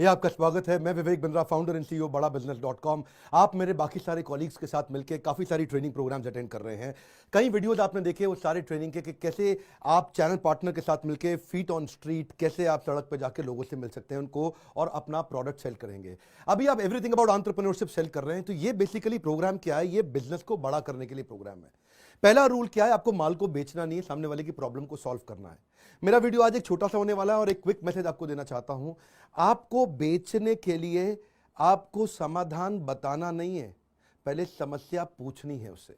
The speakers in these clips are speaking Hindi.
ये आपका स्वागत है। मैं Vivek Bindra, founder and CEO बड़ा बिजनेस .com। आप मेरे बाकी सारे कॉलीग्स के साथ मिलकर काफ़ी सारी ट्रेनिंग प्रोग्राम्स अटेंड कर रहे हैं। कई वीडियोस आपने देखे वो सारे ट्रेनिंग के कि कैसे आप चैनल पार्टनर के साथ मिलकर फीट ऑन स्ट्रीट, कैसे आप सड़क पर जाकर लोगों से मिल सकते हैं उनको और अपना प्रोडक्ट सेल करेंगे। अभी आप एवरीथिंग अबाउट एंटरप्रेन्योरशिप सेल कर रहे हैं, तो ये बेसिकली प्रोग्राम क्या है? ये बिजनेस को बड़ा करने के लिए प्रोग्राम है। पहला रूल क्या है? आपको माल को बेचना नहीं है, सामने वाले की प्रॉब्लम को सॉल्व करना है। मेरा वीडियो आज एक छोटा सा होने वाला है और एक क्विक मैसेज आपको देना चाहता हूं। आपको बेचने के लिए आपको समाधान बताना नहीं है, पहले समस्या पूछनी है उससे।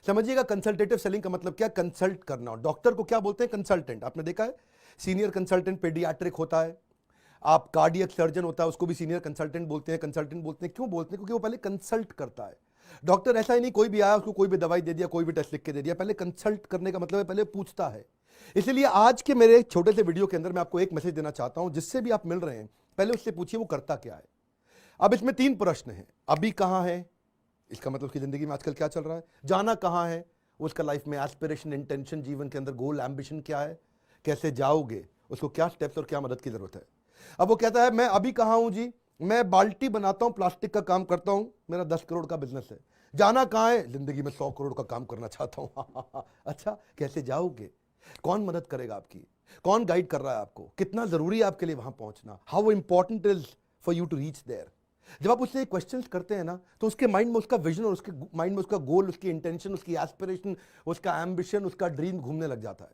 समझिएगा, कंसल्टेटिव सेलिंग का मतलब क्या? कंसल्ट करना। डॉक्टर को क्या बोलते हैं? कंसल्टेंट। आपने देखा है, सीनियर कंसल्टेंट पेडियाट्रिक होता है, आप कार्डियक सर्जन होता है, उसको भी सीनियर कंसल्टेंट बोलते हैं, कंसल्टेंट बोलते हैं। क्यों बोलते हैं? क्योंकि वो पहले कंसल्ट करता है। डॉक्टर ऐसा ही नहीं कोई भी आया उसको कोई भी दवाई दे दिया, कोई भी टेस्ट लिख के दे दिया। पहले कंसल्ट करने का मतलब है पहले पूछता है। इसलिए आज के मेरे छोटे से वीडियो के अंदर मैं आपको एक मैसेज देना चाहता हूं, जिससे भी आप मिल रहे हैं पहले उससे पूछिए वो करता क्या है। अब इसमें 3 प्रश्न हैं। अभी कहां है, इसका मतलब उसकी जिंदगी में आजकल क्या चल रहा है। जाना कहां है, उसका लाइफ में एस्पिरेशन, इंटेंशन, जीवन के अंदर गोल, एम्बिशन क्या है। कैसे जाओगे, उसको क्या स्टेप्स और क्या मदद की जरूरत है। अब वो कहता है मैं अभी कहां हूं जी, मैं बाल्टी बनाता हूं, प्लास्टिक का काम करता हूं, मेरा 10 करोड़ का बिजनेस है। जाना कहां है, जिंदगी में 100 करोड़ का काम करना चाहता हूं। अच्छा, कैसे जाओगे, कौन मदद करेगा आपकी, कौन गाइड कर रहा है आपको, कितना जरूरी है आपके लिए वहां पहुंचना, how important is for you to reach there. जब आप उससे क्वेश्चंस करते हैं ना, तो उसके माइंड में उसका विजन और उसके माइंड में उसका गोल, उसकी इंटेंशन, उसकी एस्पिरेशन, उसका एम्बिशन, उसका ड्रीम घूमने लग जाता है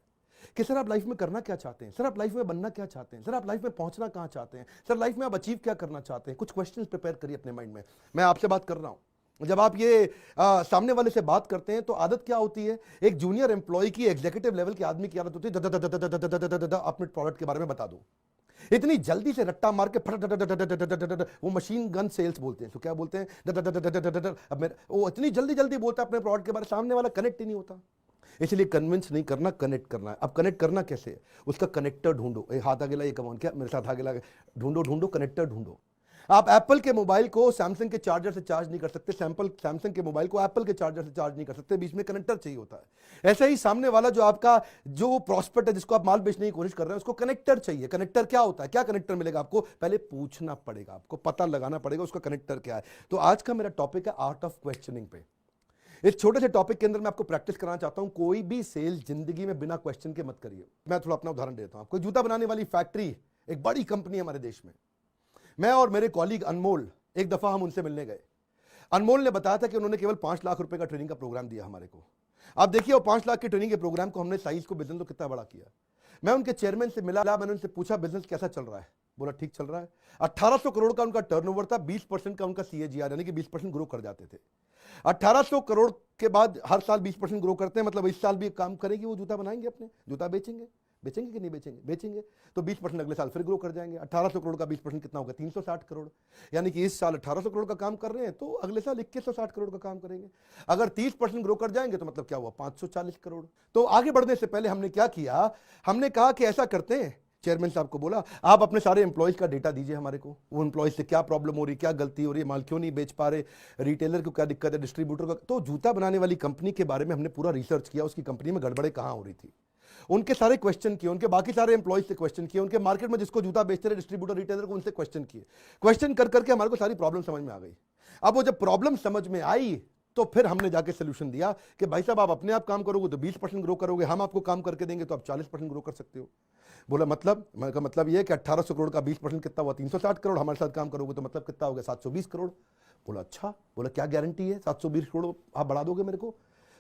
कि सर आप लाइफ में करना क्या चाहते हैं, सर आप लाइफ में बनना क्या चाहते हैं, सर आप लाइफ में पहुंचना कहां चाहते हैं, सर लाइफ में आप अचीव क्या करना चाहते हैं। कुछ क्वेश्चंस प्रिपेयर करिए अपने माइंड में। मैं आपसे बात कर रहा हूं। जब आप ये सामने वाले से बात करते हैं तो आदत क्या होती है, एक जूनियर एम्प्लॉय की, एग्जीक्यूटिव लेवल के आदमी की आदत होती है अपने प्रोडक्ट के बारे में बता दो। इतनी जल्दी से रट्टा मार के फट, वो मशीन गन सेल्स बोलते हैं। तो क्या बोलते हैं, अब वो इतनी जल्दी जल्दी बोलता है अपने प्रोडक्ट के बारे में, सामने वाला कनेक्ट ही नहीं होता। इसलिए कन्विंस नहीं करना, कनेक्ट करना है। अब कनेक्ट करना कैसे है, उसका कनेक्टर ढूंढो। हाथ आगे, ये कमॉन, क्या मेरे साथ आगे, ढूंढो कनेक्टर ढूंढो। आप एप्पल के मोबाइल को सैमसंग के चार्जर से चार्ज नहीं कर सकते, सैमसंग के मोबाइल को एप्पल के चार्जर से चार्ज नहीं कर सकते, बीच में कनेक्टर चाहिए होता है। ऐसे ही सामने वाला जो आपका जो प्रॉस्पेक्ट है, जिसको आप माल बेचने की कोशिश कर रहे हैं, उसको कनेक्टर चाहिए। कनेक्टर क्या होता है, क्या कनेक्टर मिलेगा आपको, पहले पूछना पड़ेगा, आपको पता लगाना पड़ेगा उसका कनेक्टर क्या है। तो आज का मेरा टॉपिक है आर्ट ऑफ क्वेश्चनिंग पे। इस छोटे से टॉपिक के अंदर मैं आपको प्रैक्टिस कराना चाहता हूं, कोई भी सेल जिंदगी में बिना क्वेश्चन के मत करिए। मैं थोड़ा अपना उदाहरण देता हूं आपको। जूता बनाने वाली फैक्ट्री, एक बड़ी कंपनी है हमारे देश में। मैं और मेरे कॉलीग अनमोल, एक दफा हम उनसे मिलने गए। अनमोल ने बताया था कि उन्होंने केवल 5 लाख रुपए का ट्रेनिंग का प्रोग्राम दिया हमारे को। आप देखिए, वो 5 लाख के ट्रेनिंग के प्रोग्राम को हमने साइज को, बिजनेस को कितना बड़ा किया। मैं उनके चेयरमैन से मिला, मैंने उनसे पूछा बिजनेस कैसा चल रहा है। बोला ठीक चल रहा है। 1800 करोड़ का उनका टर्नओवर था, 20% का उनका CAGR, यानी कि 20% ग्रो कर जाते थे। 1800 करोड़ के बाद हर साल 20% ग्रो करते हैं, मतलब इस साल भी काम करेगी, वो जूता बनाएंगे, अपने जूता बेचेंगे। बेचेंगे कि नहीं बेचेंगे? बेचेंगे। तो 20% अगले साल फिर ग्रो कर जाएंगे। 1800 करोड़ का 20% कितना होगा? 360 करोड़। यानी कि इस साल 1800 करोड़ का काम कर रहे हैं, तो अगले साल 2160 करोड़ का काम करेंगे। अगर 30% ग्रो कर जाएंगे तो मतलब क्या हुआ? 540 करोड़। तो आगे बढ़ने से पहले हमने क्या किया, हमने कहा कि ऐसा करते हैं, चेयरमैन साहब को बोला आप अपने सारे एम्प्लॉयज का डेटा दीजिए हमारे को। वो एम्प्लॉयज से क्या प्रॉब्लम हो रही, क्या गलती हो रही है, माल क्यों नहीं बेच पा रहे, रिटेलर को क्या दिक्कत है, डिस्ट्रीब्यूटर का। तो जूता बनाने वाली कंपनी के बारे में हमने पूरा रिसर्च किया, उसकी कंपनी में गड़बड़े कहां हो रही थी, उनके सारे क्वेश्चन किए, उनके बाकी सारे एम्प्लॉयज से क्वेश्चन किए, उनके मार्केट में जिसको जूता बेचते रहे डिस्ट्रीब्यूटर, रिटेलर को, उनसे क्वेश्चन किए। क्वेश्चन कर करके हमारे को सारी प्रॉब्लम समझ में आ गई। अब वो जब प्रॉब्लम समझ में आई तो फिर हमने जाके सोल्यूशन दिया कि भाई साहब आप अपने आप काम करोगे तो 20% ग्रो करोगे, हम आपको काम करके देंगे तो आप 40% ग्रो कर सकते हो। बोला मतलब? मैं का मतलब ये है कि 1800 करोड़ का 20% कितना हुआ? 360 करोड़। हमारे साथ काम करोगे तो मतलब कितना हो गया? 720 करोड़। बोला अच्छा। बोला क्या गारंटी है 720 करोड़ आप बढ़ा दोगे मेरे को?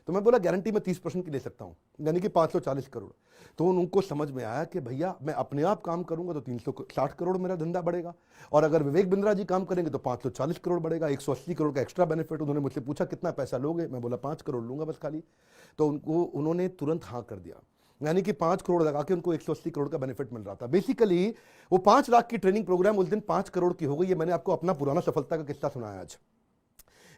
तो मैं बोला गारंटी मैं 30% की ले सकता हूं, यानी कि 540 करोड़। तो उनको समझ में आया कि भैया मैं अपने आप काम करूंगा तो 360 करोड़ मेरा धंधा बढ़ेगा, और अगर विवेक बिंद्रा जी काम करेंगे तो 540 करोड़ बढ़ेगा, 180 करोड़ का एक्स्ट्रा बेनिफिट। उन्होंने मुझसे पूछा कितना पैसा लोगे, मैं बोला 5 करोड़ लूंगा बस खाली। तो उन्होंने तुरंत हाँ कर दिया, यानी कि 5 करोड़ लगा के उनको 180 करोड़ का बेनिफिट मिल रहा था। बेसिकली वो 5 लाख की ट्रेनिंग प्रोग्राम उस दिन 5 करोड़ की हो गई। ये मैंने आपको अपना पुराना सफलता का किस्सा सुनाया आज।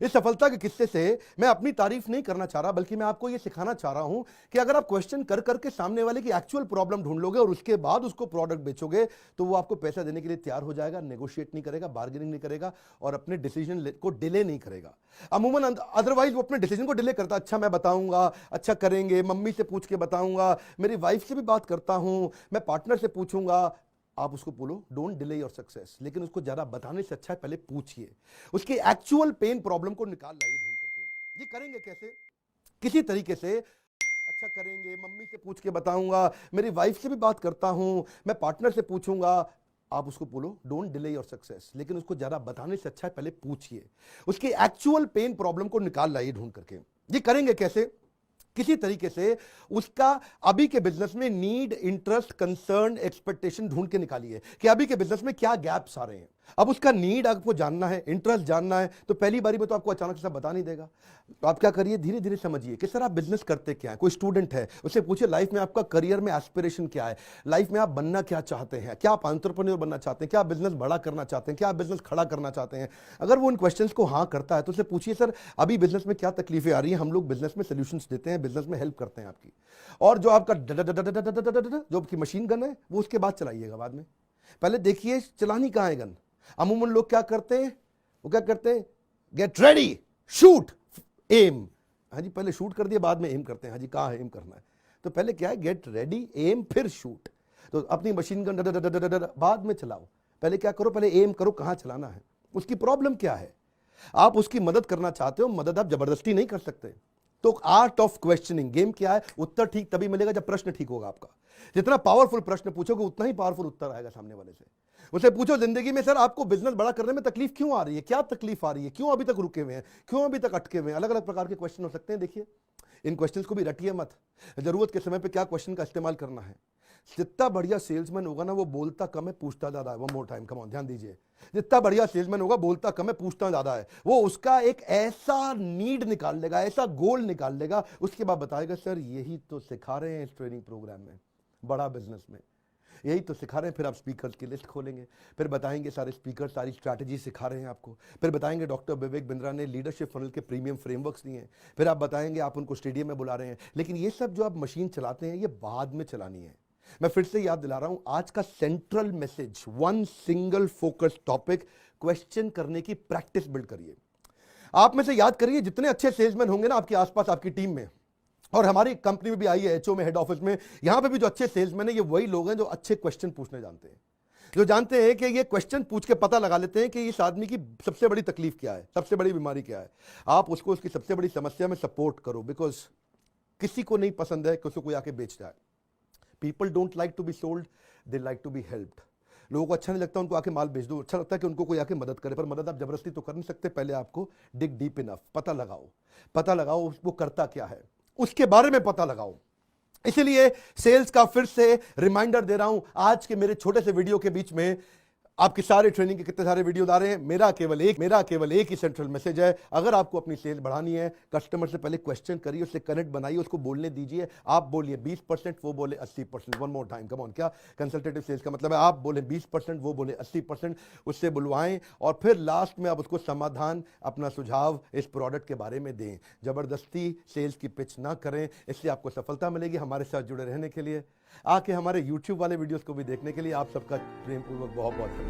इस सफलता के किस्से से मैं अपनी तारीफ नहीं करना चाह रहा, बल्कि मैं आपको यह सिखाना चाह रहा हूं कि अगर आप क्वेश्चन कर करके सामने वाले की एक्चुअल प्रॉब्लम ढूंढ लोगे और उसके बाद उसको प्रोडक्ट बेचोगे तो वो आपको पैसा देने के लिए तैयार हो जाएगा, नेगोशिएट नहीं करेगा, बार्गेनिंग नहीं करेगा और अपने डिसीजन को डिले नहीं करेगा। अमूमन अदरवाइज वो अपने डिसीजन को डिले करता, अच्छा मैं बताऊंगा, अच्छा करेंगे, मम्मी से पूछ के बताऊंगा, मेरी वाइफ से भी बात करता हूं, मैं पार्टनर से पूछूंगा। आप उसको बोलो डोंट डिले योर सक्सेस, लेकिन उसको ज़्यादा बताने से अच्छा है पहले पूछिए, उसकी एक्चुअल पेन प्रॉब्लम को निकाल लाइए ढूंढ करके। ये करेंगे कैसे? किसी तरीके से अच्छा करेंगे, मम्मी से पूछ के बताऊंगा, मेरी वाइफ से भी बात करता हूं, मैं पार्टनर से पूछूंगा। आप उसको बोलो डोंट डिले योर सक्सेस, लेकिन उसको ज़्यादा बताने से अच्छा है पहले पूछिए, उसकी एक्चुअल पेन प्रॉब्लम को निकाल लाइए ढूंढ करके। ये करेंगे कैसे? किसी तरीके से उसका अभी के बिजनेस में नीड, इंटरेस्ट, कंसर्न, एक्सपेक्टेशन ढूंढ के निकालिए कि अभी के बिजनेस में क्या गैप्स आ रहे हैं। अब उसका नीड आपको जानना है, इंटरेस्ट जानना है, तो पहली बारी में तो आपको अचानक से बता नहीं देगा। तो आप क्या करिए, धीरे धीरे समझिए कि सर आप बिजनेस करते क्या है। कोई स्टूडेंट है, उससे पूछिए लाइफ में आपका करियर में एस्पिरेशन क्या है, लाइफ में आप बनना क्या चाहते हैं, क्या आप एंटरप्रेन्योर बनना चाहते हैं, क्या आप बिजनेस बड़ा करना चाहते हैं, क्या आप बिजनेस खड़ा करना चाहते हैं। अगर वो इन क्वेश्चंस को हाँ करता है तो उससे पूछिए सर अभी बिजनेस में क्या तकलीफें आ रही हैं, हम लोग बिजनेस में सोल्यूशंस देते हैं, बिजनेस में हेल्प करते हैं आपकी। और जो आपका जो आपकी मशीन गन है वो उसके बाद चलाइएगा, बाद में। पहले देखिए चलानी कहाँ है गन। अमूमन लोग क्या करते हैं, वो क्या करते हैं, गेट रेडी, शूट, एम। हाँ जी, पहले शूट कर दिया बाद में एम करते हैं। हाँ जी, कहाँ है एम करना है? तो पहले क्या है, गेट रेडी, एम, फिर शूट। तो अपनी मशीन गन बाद में चलाओ, पहले क्या करो, पहले एम करो कहाँ चलाना है। उसकी प्रॉब्लम क्या है, आप उसकी मदद करना चाहते हो, मदद आप जबरदस्ती नहीं कर सकते। तो आर्ट ऑफ क्वेश्चनिंग गेम क्या है, उत्तर ठीक तभी मिलेगा जब प्रश्न ठीक होगा आपका। जितना पावरफुल प्रश्न पूछोगे उतना ही पावरफुल उत्तर आएगा सामने वाले से। उसे पूछो जिंदगी में सर आपको बिजनेस बड़ा करने में तकलीफ क्यों आ रही है, क्या तकलीफ आ रही है, क्यों अभी तक रुके हुए हैं, क्यों अभी तक अटके हुए हैं। अलग अलग प्रकार के क्वेश्चन हो सकते हैं। देखिए इन क्वेश्चंस को भी रटिए मत, जरूरत के समय पे क्या क्वेश्चन का इस्तेमाल करना है। जितना बढ़िया सेल्समैन होगा ना वो बोलता कम है पूछता ज्यादा है। One more time, come on, ध्यान दीजिए। जितना बढ़िया सेल्समैन होगा बोलता कम है पूछता ज्यादा है। वो उसका एक ऐसा नीड निकाल लेगा, ऐसा गोल निकाल लेगा, उसके बाद बताएगा सर यही तो सिखा रहे हैं इस ट्रेनिंग प्रोग्राम में, बड़ा बिजनेस में यही तो सिखा रहे हैं। फिर आप स्पीकर्स की लिस्ट खोलेंगे, फिर बताएंगे सारे स्पीकर सारी स्ट्रैटेजी सिखा रहे हैं आपको। फिर बताएंगे डॉक्टर विवेक बिंद्रा ने लीडरशिप फनल के प्रीमियम फ्रेमवर्क्स दिए हैं। फिर आप बताएंगे आप उनको स्टेडियम में बुला रहे हैं। लेकिन ये सब जो आप मशीन चलाते हैं ये बाद में चलानी है। मैं फिर से याद दिला रहा हूं, आज का central message, one single focus topic, question करने की प्रैक्टिस बिल्ड करिए। आप में से याद करिए जितने अच्छे सेल्समैन होंगे ना आपके आसपास, आपकी टीम में, और हमारी कंपनी में भी आई है, एचओ में, हेड ऑफिस में, यहां पे भी जो अच्छे सेल्समैन है ये वही लोग हैं जो अच्छे क्वेश्चन पूछने जानते हैं, जो जानते हैं कि ये क्वेश्चन पूछ के पता लगा लेते हैं कि इस आदमी की सबसे बड़ी तकलीफ क्या है, सबसे बड़ी बीमारी क्या है। आप उसको उसकी सबसे बड़ी समस्या में सपोर्ट करो, बिकॉज किसी को नहीं पसंद है कि उसको कोई आके बेच जाए। People don't like to be sold, they like to be helped. लोगों को अच्छा नहीं लगता उनको आके माल बेच दो, अच्छा लगता है कि उनको कोई आके मदद करे। पर मदद आप जबरदस्ती तो कर नहीं सकते, पहले आपको डिग डीप इनफ, पता लगाओ वो करता क्या है, उसके बारे में पता लगाओ। इसलिए सेल्स का फिर से रिमाइंडर दे रहा हूं आज के मेरे छोटे से वीडियो के बीच में। आपकी सारे ट्रेनिंग के कितने सारे वीडियो आ रहे हैं, मेरा केवल एक ही सेंट्रल मैसेज है। अगर आपको अपनी सेल बढ़ानी है, कस्टमर से पहले क्वेश्चन करिए, उससे कनेक्ट बनाइए, उसको बोलने दीजिए। आप बोलिए 20%, वो बोले 80%। One more time, come on. क्या कंसल्टेटिव सेल्स का मतलब है, आप बोले 20%, वो बोले 80%, उससे बुलवाएं और फिर लास्ट में आप उसको समाधान, अपना सुझाव इस प्रोडक्ट के बारे में दें। जबरदस्ती सेल्स की पिच ना करें, इससे आपको सफलता मिलेगी। हमारे साथ जुड़े रहने के लिए, आके हमारे YouTube वाले वीडियोस को भी देखने के लिए आप सबका प्रेमपूर्वक बहुत बहुत धन्यवाद।